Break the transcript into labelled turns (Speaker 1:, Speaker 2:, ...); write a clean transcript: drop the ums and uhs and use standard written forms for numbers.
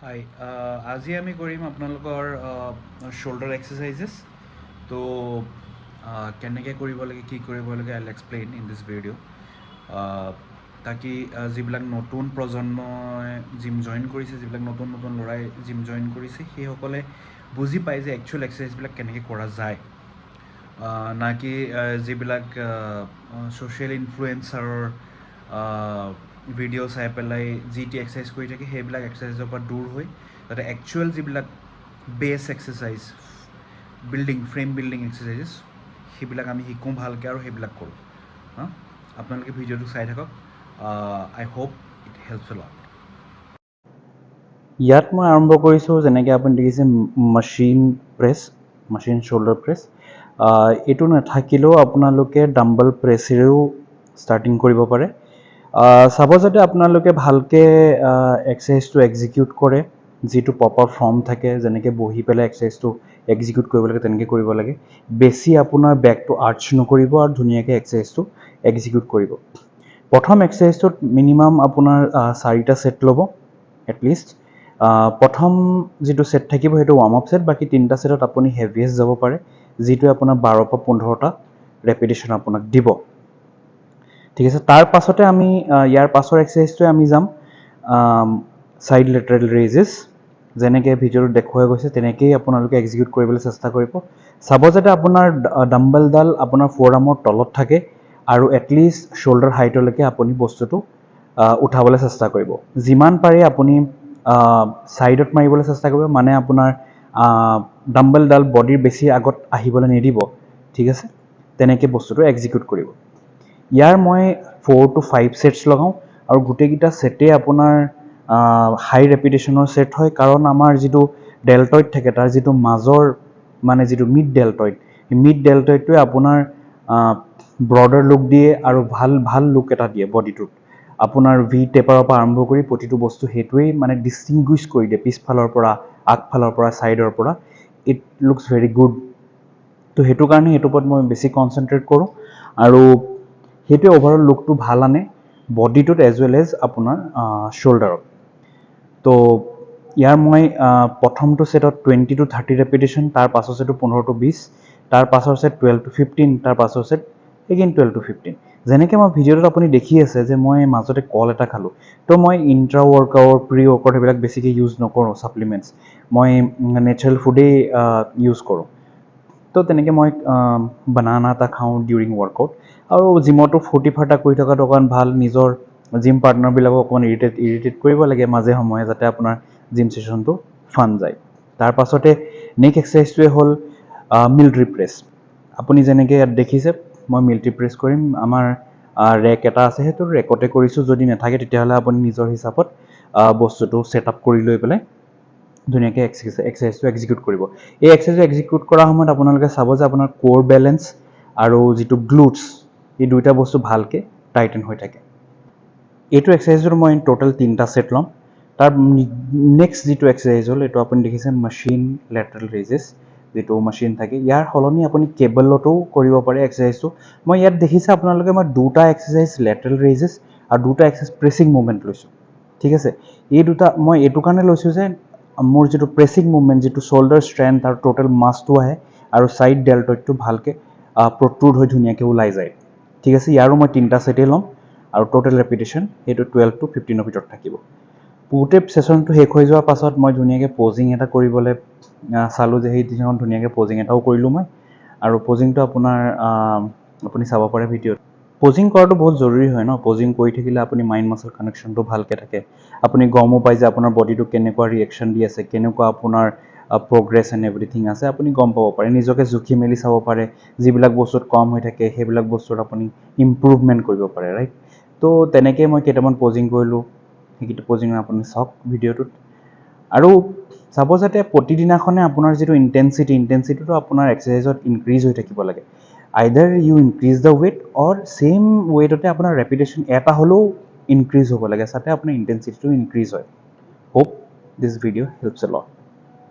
Speaker 1: হাই আজি আমি কৰিম আপোনালোকৰ শ্ব'ল্ডাৰ এক্সাৰচাইজেছ তো কেনেকৈ কৰিব লাগে কি কৰিব লাগে I will explain in this video' তাকি যিবিলাক নতুন প্ৰজন্মই জিম জইন কৰিছে যিবিলাক নতুন নতুন ল'ৰাই জিম জইন কৰিছে সেইসকলে বুজি পায় যে একচুৱেল এক্সাৰচাইজবিলাক কেনেকৈ কৰা যায় না কি যিবিলাক ছ'চিয়েল ইনফ্লুৱেঞ্চাৰৰ ভিডিঅ' চাই পেলাই যি টি এক্সাৰচাইজ কৰি থাকে সেইবিলাক এক্সাৰচাইজৰ পৰা দূৰ হৈ যাতে একচুৱেল যিবিলাক বেছ এক্সাৰচাইজ ফ্ৰেম বিল্ডিং এক্সাৰচাইজেছ সেইবিলাক আমি শিকোঁ ভালকৈ আৰু সেইবিলাক কৰোঁ আপোনালোকে ভিডিঅ'টো চাই থাকক I hope it helps a lot.
Speaker 2: ইয়াত মই আৰম্ভ কৰিছোঁ যেনেকৈ আপুনি দেখিছে মেচিন শ্ব'ল্ডাৰ প্ৰেছ। এইটো নাথাকিলেও আপোনালোকে ডাম্বল প্ৰেছেৰেও ষ্টাৰ্টিং কৰিব পাৰে। চাব যাতে আপোনালোকে ভালকৈ এক্সাৰচাইজটো এক্সিকিউট কৰে, যিটো প্ৰপাৰ ফৰ্ম থাকে, যেনেকৈ বহি পেলাই এক্সাৰচাইজটো এক্সিকিউট কৰিব লাগে তেনেকৈ কৰিব লাগে। বেছি আপোনাৰ বেকটো আৰ্চ নকৰিব আৰু ধুনীয়াকৈ এক্সাৰচাইজটো এক্সিকিউট কৰিব। প্ৰথম এক্সাৰচাইজটোত মিনিমাম আপোনাৰ 4টা ছেট ল'ব এটলিষ্ট। প্ৰথম যিটো ছেট থাকিব সেইটো ৱাৰ্ম আপ ছেট, বাকী 3টা ছেটত আপুনি হেভিয়েষ্ট যাব পাৰে, যিটোৱে আপোনাৰ 12 পৰা 15টা ৰেপিটেশ্যন আপোনাক দিব। ঠিক আছে, তাৰ পাছতে আমি ইয়াৰ পাছৰ এক্সাৰচাইজটোৱে আমি যাম ছাইড লেটাৰেল ৰেইজেছ। যেনেকৈ ভিডিঅ'টোত দেখুওৱা গৈছে তেনেকৈয়ে আপোনালোকে এক্সিকিউট কৰিবলৈ চেষ্টা কৰিব। চাব যাতে আপোনাৰ ডাম্বেলডাল আপোনাৰ ফ'ৰআৰ্মৰ তলত থাকে আৰু এটলিষ্ট শ্ব'ল্ডাৰ হাইটলৈকে আপুনি বস্তুটো উঠাবলৈ চেষ্টা কৰিব। যিমান পাৰে আপুনি ছাইডত মাৰিবলৈ চেষ্টা কৰিব, মানে আপোনাৰ ডাম্বেলডাল বডিৰ বেছি আগত আহিবলৈ নিদিব। ঠিক আছে, তেনেকৈ বস্তুটো এক্সিকিউট কৰিব। ইয়াৰ মই 4 to 5 ছেটছ লগাওঁ আৰু গোটেইকেইটা ছেটেই আপোনাৰ হাই ৰেপিটেশ্যনৰ ছেট হয়, কাৰণ আমাৰ যিটো ডেল্টইড থাকে তাৰ যিটো মাজৰ মানে যিটো মিড ডেল্টইডটোৱে আপোনাৰ ব্ৰডাৰ লুক দিয়ে আৰু ভাল লুক এটা দিয়ে বডিটোত। আপোনাৰ ভি টেপাৰৰ পৰা আৰম্ভ কৰি প্ৰতিটো বস্তু সেইটোৱেই মানে ডিষ্টিংগুইছ কৰি দিয়ে, পিছফালৰ পৰা আগফালৰ পৰা ছাইডৰ পৰা। It looks very good. তো সেইটো কাৰণে সেইটোৰ ওপৰত মই বেছি কনচেনট্ৰেট কৰোঁ আৰু সেইটোৱে অভাৰঅল লুকটো ভাল আনে বডিটোত এজ ৱেল এজ আপোনাৰ শ্ব'ল্ডাৰত। তো ইয়াৰ মই প্ৰথমটো ছেটত 20 to 30 ৰেপিটেশ্যন, তাৰ পাছৰ ছেটটো 15 to 20, তাৰ পাছৰ ছেট 12 to 15, তাৰ পাছৰ ছেট এগেইন 12 to 15। যেনেকৈ মই ভিডিঅ'টোত আপুনি দেখি আছে যে মই মাজতে কল এটা খালোঁ, তো মই ইণ্ট্ৰা ৱৰ্কআউট প্ৰি ৱৰ্কআউট সেইবিলাক বেছিকৈ ইউজ নকৰোঁ ছাপ্লিমেণ্টছ, মই নেচাৰেল ফুডেই ইউজ কৰোঁ। তো তেনেকৈ মই বানানা এটা খাওঁ ডিউৰিং ৱৰ্কআউট। আৰু জিমতো ফূৰ্তি ফাৰ্তা কৰি থকাটো অকণমান ভাল, নিজৰ জিম পাৰ্টনাৰবিলাকক অকণমান ইৰিটেট কৰিব লাগে মাজে সময়ে, যাতে আপোনাৰ জিম ছেশ্যনটো ফান যায়। তাৰ পাছতে নেক্সট এক্সাৰচাইজটোৱে হ'ল মিলিটাৰী প্ৰেছ। আপুনি যেনেকৈ ইয়াত দেখিছে মই মিলিটাৰী প্ৰেছ কৰিম। আমাৰ ৰেক এটা আছে, সেইটো ৰেকতে কৰিছোঁ। যদি নাথাকে তেতিয়াহ'লে আপুনি নিজৰ হিচাপত বস্তুটো ছেট আপ কৰি লৈ পেলাই ধুনীয়াকৈ এক্সাৰচাইজটো এক্সিকিউট কৰিব। এই এক্সাৰচাইজটো এক্সিকিউট কৰাৰ সময়ত আপোনালোকে চাব যে আপোনাৰ ক'ৰ বেলেঞ্চ আৰু যিটো গ্লুটছ, এই দুইটা বস্তু ভালকৈ টাইটেন হৈ থাকে। এইটো এক্সাৰচাইজত মই টোটেল 3টা ছেট ল'ম। তাৰ নেক্সট যিটো এক্সাৰচাইজ হ'ল এইটো আপুনি দেখিছে মেচিন লেটাৰেল ৰেইজেছ, যিটো মেচিন থাকে। ইয়াৰ সলনি আপুনি কেবলতো কৰিব পাৰে এক্সাৰচাইজটো। মই ইয়াত দেখিছে আপোনালোকে মই 2টা এক্সাৰচাইজ লেটাৰেল ৰেইজেছ আৰু 2টা এক্সাৰচাইজ প্ৰেছিং মুভমেণ্ট লৈছোঁ। ঠিক আছে, এই দুটা মই এইটো কাৰণে লৈছোঁ যে মোৰ যিটো প্ৰেছিং মুভমেণ্ট, যিটো শ্ব'ল্ডাৰ ষ্ট্ৰেংথ আৰু টোটেল মাছটো আহে আৰু ছাইড ডেল্টইডটো ভালকৈ প্ৰট্ৰুড হৈ ধুনীয়াকৈ ওলাই যায়। ঠিক আছে, ইয়াৰো মই 3টা ছেটেই ল'ম আৰু টোটেল ৰেপিটেশ্যন সেইটো 12 to 15ৰ ভিতৰত থাকিব। গোটেই ছেশ্যনটো শেষ হৈ যোৱাৰ পাছত মই ধুনীয়াকৈ পজিং এটা কৰিবলৈ চালোঁ যে সেই দিনাখন ধুনীয়াকৈ পজিং এটাও কৰিলোঁ মই। আৰু পজিংটো আপোনাৰ আপুনি চাব পাৰে ভিডিঅ'ত। পজিং কৰাটো বহুত জৰুৰী হয় ন। পজিং কৰি থাকিলে আপুনি মাইণ্ড মাছল কানেকশ্যনটো ভালকৈ থাকে। আপুনি গমো পায় যে আপোনাৰ বডিটো কেনেকুৱা ৰিয়েকশ্যন দি আছে, কেনেকুৱা আপোনাৰ প্ৰগ্ৰেছ এণ্ড এভৰিথিং আছে, আপুনি গম পাব পাৰে। নিজকে জুখি মেলি চাব পাৰে, যিবিলাক বস্তুত কম হৈ থাকে সেইবিলাক বস্তুত আপুনি ইম্প্ৰুভমেণ্ট কৰিব পাৰে, ৰাইট। তো তেনেকৈ মই কেইটামান পজিং কৰিলোঁ, সেইকেইটা পজিং আপুনি চাওক ভিডিঅ'টোত। আৰু চাব যাতে প্ৰতিদিনাখনে আপোনাৰ যিটো ইণ্টেনচিটিটো আপোনাৰ এক্সাৰচাইজত ইনক্ৰিজ হৈ থাকিব লাগে। Either you increase the weight or same ৱেইটতে আপোনাৰ ৰেপিটেশ্যন এটা হ'লেও ইনক্ৰিজ হ'ব লাগে, যাতে আপোনাৰ ইণ্টেনচিটিটো ইনক্ৰিজ হয়। Hope this video' helps a lot.